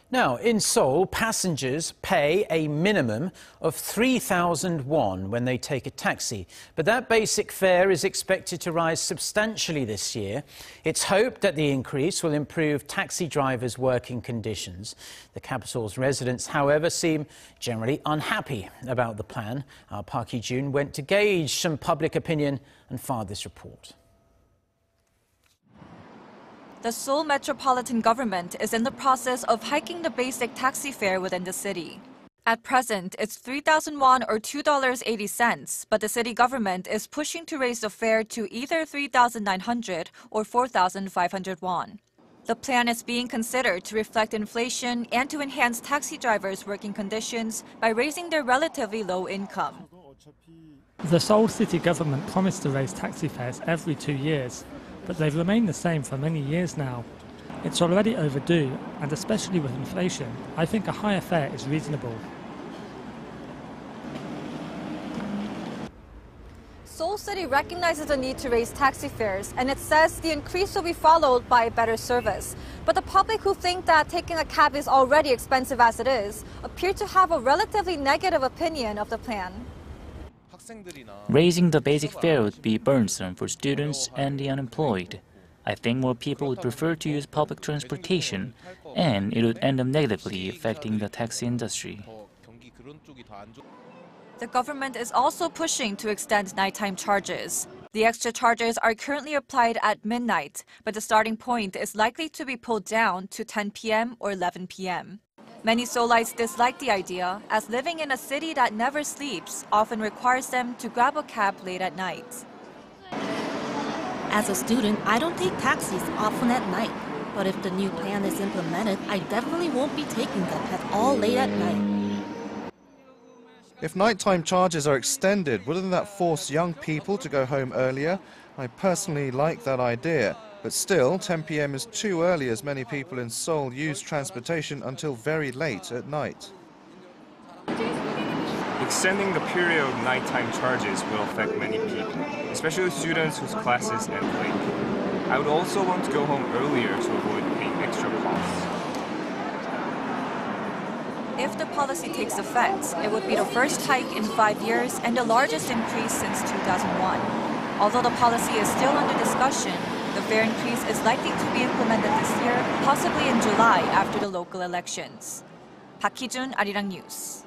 Now, in Seoul, passengers pay a minimum of 3,000 won when they take a taxi. But that basic fare is expected to rise substantially this year. It's hoped that the increase will improve taxi drivers' working conditions. The capital's residents, however, seem generally unhappy about the plan. Our Park Hee-jun went to gauge some public opinion and filed this report. The Seoul Metropolitan Government is in the process of hiking the basic taxi fare within the city. At present, it's 3,000 won or $2.80, but the city government is pushing to raise the fare to either 3,900 or 4,500 won. The plan is being considered to reflect inflation and to enhance taxi drivers' working conditions by raising their relatively low income. The Seoul City government promised to raise taxi fares every 2 years, but they've remained the same for many years now. It's already overdue, and especially with inflation, I think a higher fare is reasonable. Seoul City recognizes the need to raise taxi fares, and it says the increase will be followed by better service. But the public who think that taking a cab is already expensive as it is appear to have a relatively negative opinion of the plan. Raising the basic fare would be burdensome for students and the unemployed. I think more people would prefer to use public transportation, and it would end up negatively affecting the taxi industry. The government is also pushing to extend nighttime charges. The extra charges are currently applied at midnight, but the starting point is likely to be pulled down to 10 p.m. or 11 p.m. Many Seoulites dislike the idea, as living in a city that never sleeps often requires them to grab a cab late at night. As a student, I don't take taxis often at night. But if the new plan is implemented, I definitely won't be taking them at all late at night. If nighttime charges are extended, wouldn't that force young people to go home earlier? I personally like that idea. But still, 10 p.m. is too early, as many people in Seoul use transportation until very late at night. Extending the period of nighttime charges will affect many people, especially students whose classes end late. I would also want to go home earlier to avoid paying extra costs. If the policy takes effect, it would be the first hike in 5 years and the largest increase since 2001. Although the policy is still under discussion, the fare increase is likely to be implemented this year, possibly in July after the local elections. Park Hee-jun, Arirang News.